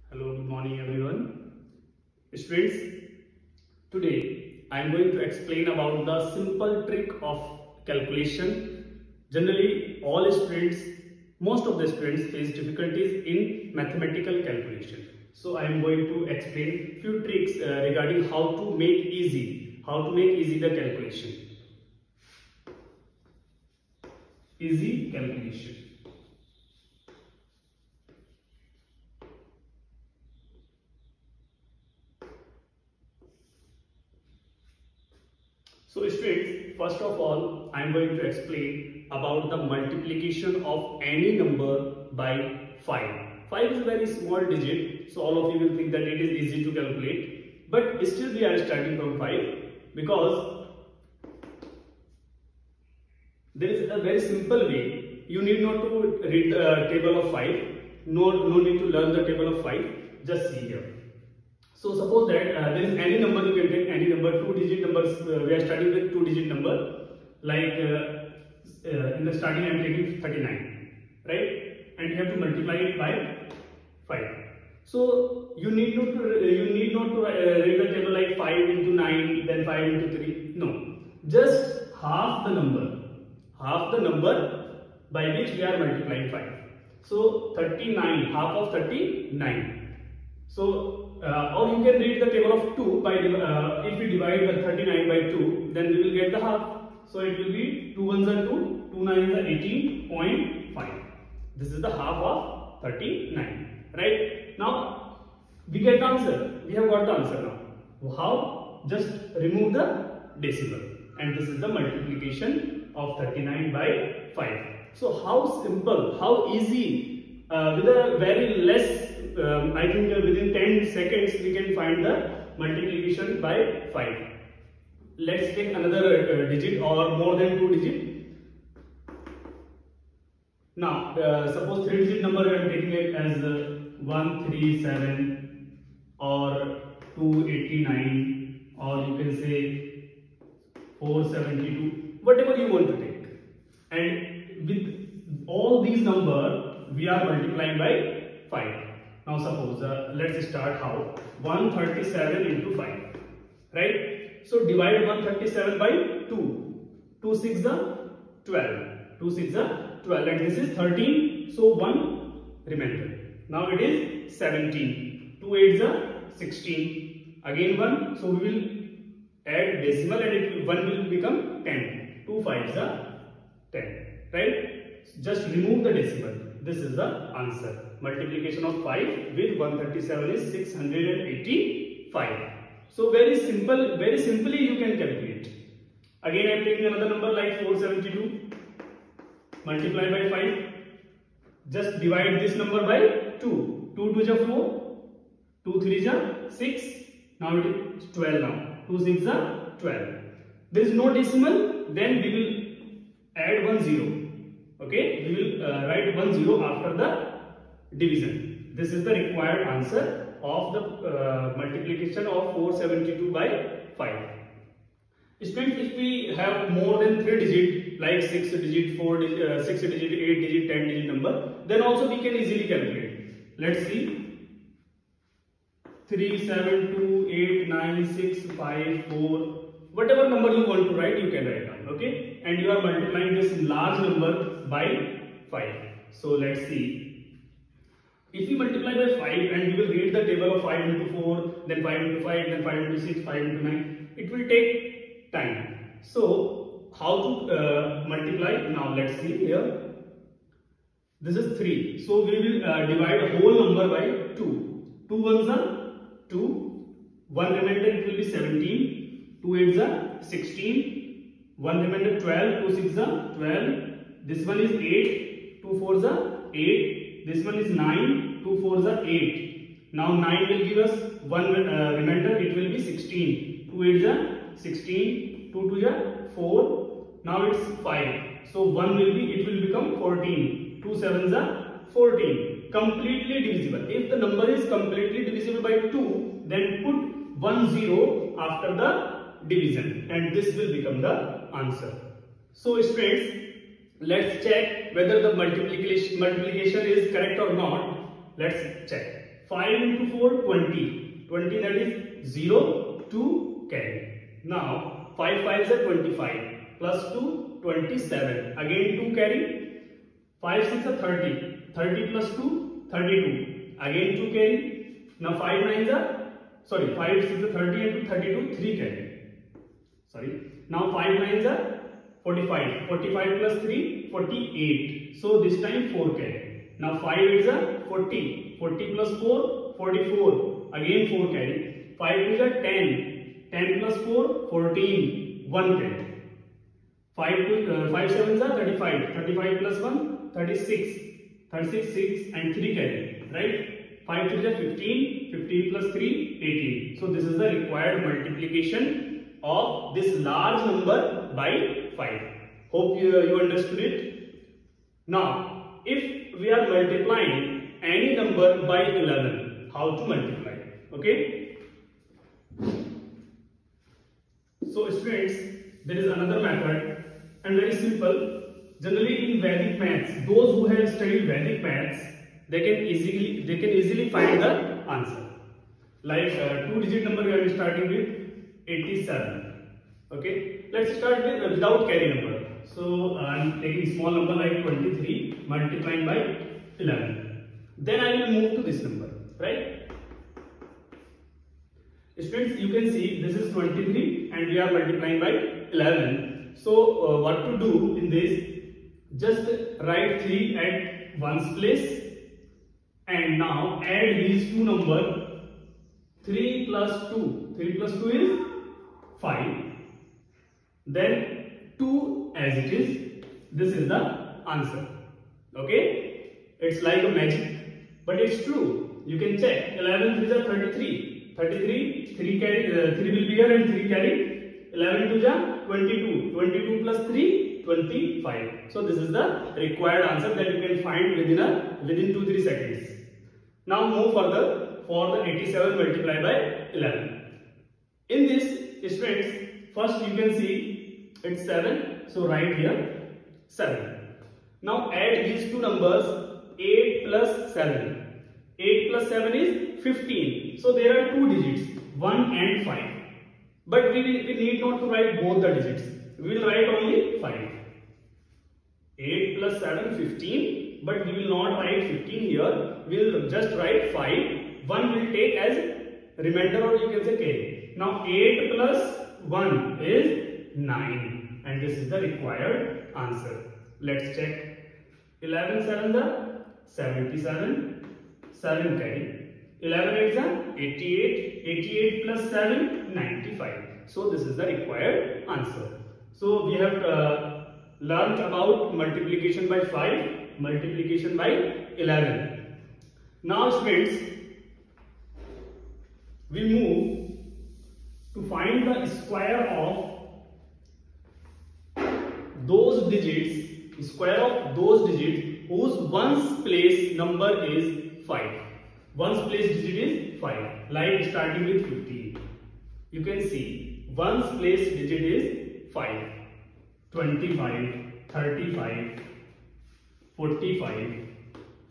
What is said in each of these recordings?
Hello, good morning everyone. Students, today I am going to explain about the simple trick of calculation. Generally, most of the students face difficulties in mathematical calculation. So I am going to explain few tricks regarding how to make easy the calculation. Easy calculation. So students, first of all, I am going to explain about the multiplication of any number by 5. 5 is a very small digit, so all of you will think that it is easy to calculate. But still we are starting from 5 because there is a very simple way. You need not to read the table of 5, no need to learn the table of 5, just see here. So suppose that there is any number, you can take any number, 2-digit numbers, we are starting with 2-digit number, like in the starting I am taking 39, right? And you have to multiply it by 5. So you need not to read the table like 5 into 9, then 5 into 3, no. Just half the number by which we are multiplying 5. So 39, half of 39. So, or you can read the table of 2 by, if we divide the 39 by 2, then we will get the half. So, it will be 2 1s are 2, 2 9s are 18.5. This is the half of 39, right? Now, we get the answer. We have got the answer now. How? Just remove the decimal. And this is the multiplication of 39 by 5. So, how simple, how easy, with a very less I think within 10 seconds we can find the multiplication by 5. Let's take another digit or more than 2 digit. Now, suppose 3-digit number I am taking it as 137 or 289 or you can say 472, whatever you want to take. And with all these numbers we are multiplying by 5. Now suppose, let's start how? 137 into 5, right? So divide 137 by 2. 2 6 are 12. 2 6 are 12 and this is 13. So 1 remainder. Now it is 17. 2 8s are 16. Again 1. So we will add decimal and 1 will become 10. 2 5s are 10. Right? Just remove the decimal. This is the answer. Multiplication of 5 with 137 is 685. So very simply you can calculate. Again I am taking another number like 472. Multiply by 5. Just divide this number by 2. 2 2s are 4. 2 3s are 6. Now it is 12 now. 2 6 are 12. There is no decimal. Then we will add 1 0. Okay, we will write 1 0 after the division. This is the required answer of the multiplication of 472 by 5. Students, if we have more than 3 digit like 6 digit, 4 digit, 6 digit, 8 digit, 10 digit number, then also we can easily calculate. Let's see. 3 7 2 8 9 6 5 4, whatever number you want to write, you can write down. Okay, and you are multiplying this large number by 5. So let's see. If you multiply by 5 and you will read the table of 5 into 4, then 5 into 5, then 5 into 6, 5 into 9, it will take time. So how to multiply? Now let's see here. This is 3. So we will divide a whole number by 2. 2 1s are 2. 1 remainder it will be 17. 2 8s are 16. 1 remainder 12. 2 6s are 12. This one is 8. 2 4s are 8. This one is 9, 2 4s are 8. Now 9 will give us 1 remainder, it will be 16. 2 8s are 16, 2 2s are 4. Now it's 5. So 1 will be, it will become 14. 2 7s are 14. Completely divisible. If the number is completely divisible by 2, then put 1 0 after the division and this will become the answer. So students, let's check whether the multiplication is correct or not. Let's check. 5 into 4, 20. 20, that is 0, 2 carry. Now 5 5s are 25 plus 2, 27. Again 2 carry. 5 6 are 30. 30 plus 2, 32. Again 2 carry. Now 5 9s are, sorry, 5 6 are 30 into 32, 3 carry. Sorry. Now 5 9s are 45. 45 plus 3, 48. So this time 4 carry. Now 5 8s are 40. 40 plus 4, 44. Again 4 carry. 5 2s are 10. 10 plus 4, 14. 1 carry. 5 7s are 35. 35 plus 1, 36. 36 6 and 3 carry. Right? 5 3s are 15. 15 plus 3, 18. So this is the required multiplication of this large number by 5. Hope you understood it. Now, if we are multiplying any number by 11, how to multiply? Okay. So students, there is another method and very simple. Generally in Vedic maths, those who have studied Vedic maths, they can easily find the answer. Like 2-digit number we are starting with 87. Okay, let's start with without carry number. So I am taking small number like 23 multiplying by 11. Then I will move to this number, right? Students, you can see this is 23 and we are multiplying by 11. So what to do in this? Just write 3 at ones place and now add these two numbers. 3 plus 2. 3 plus 2 is 5. Then 2 as it is. This is the answer. Okay? It's like a magic. But it's true. You can check. 11 3s are 33. 33. 3 carry. 3 will be here and 3 carry. 11 2s are 22. 22 plus 3, 25. So this is the required answer that you can find within 2-3 seconds. Now move further for the 87 multiplied by 11. In this, students, first you can see it's 7. So write here 7. Now add these two numbers 8 plus 7. 8 plus 7 is 15. So there are two digits 1 and 5. But we need not to write both the digits. We will write only 5. 8 plus 7, 15. But we will not write 15 here. We will just write 5. 1 will take as remainder or you can say carry. Now 8 plus 1 is 9. And this is the required answer. Let's check. 11 7 the 77. 7 carry. 11 8s are 88. 88 plus 7, 95. So this is the required answer. So we have learned about multiplication by 5, multiplication by 11. Now students, we move to find the square of those digits, whose ones place number is 5. Ones place digit is 5. Like starting with 15. You can see ones place digit is 5. 25, 35, 45,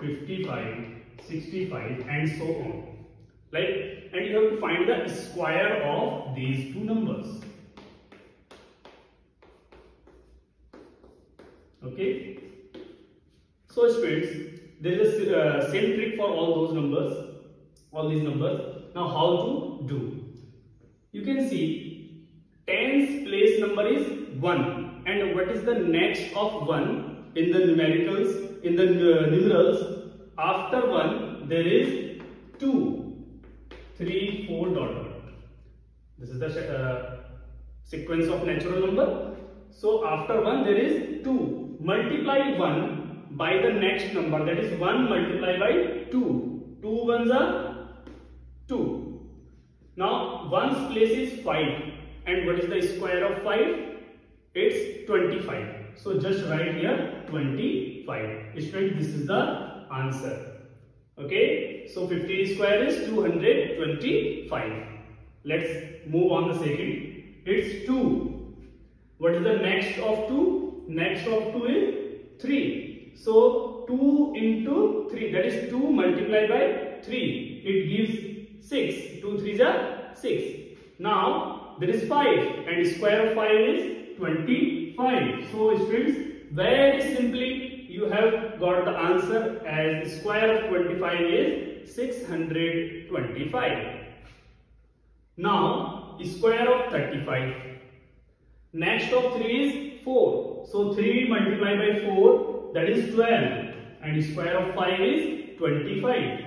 55, 65 and so on. Like, and you have to find the square of these two numbers. Okay. So students, there is a same trick for all those numbers, all these numbers. Now how to do? You can see tens place number is 1. And what is the next of 1 in the numericals, in the numerals? After 1 there is 2, 3, 4 dot. This is the sequence of natural number. So after 1 there is 2. Multiply 1 by the next number, that is 1 multiplied by 2. 2 ones are 2. Now 1's place is 5. And what is the square of 5? It's 25. So just write here 25. Student, this is the answer. Okay. So 15 square is 225. Let's move on the second. It's 2. What is the next of 2? Next of 2 is 3. So 2 into 3, that is 2 multiplied by 3, it gives 6. 2 3s are 6. Now there is 5 and square of 5 is 25. So students, very simply you have got the answer as square of 25 is 625. Now square of 35. Next of 3 is 4. So 3 multiplied by 4, that is 12, and square of 5 is 25.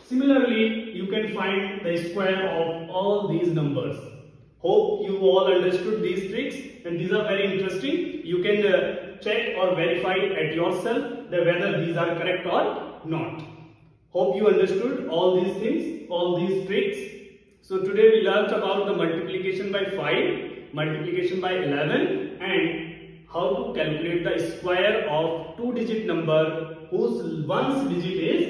Similarly, you can find the square of all these numbers. Hope you all understood these tricks, and these are very interesting. You can check or verify at yourself that whether these are correct or not. Hope you understood all these things, all these tricks. So today we learned about the multiplication by 5, multiplication by 11, and how to calculate the square of two-digit number whose ones digit is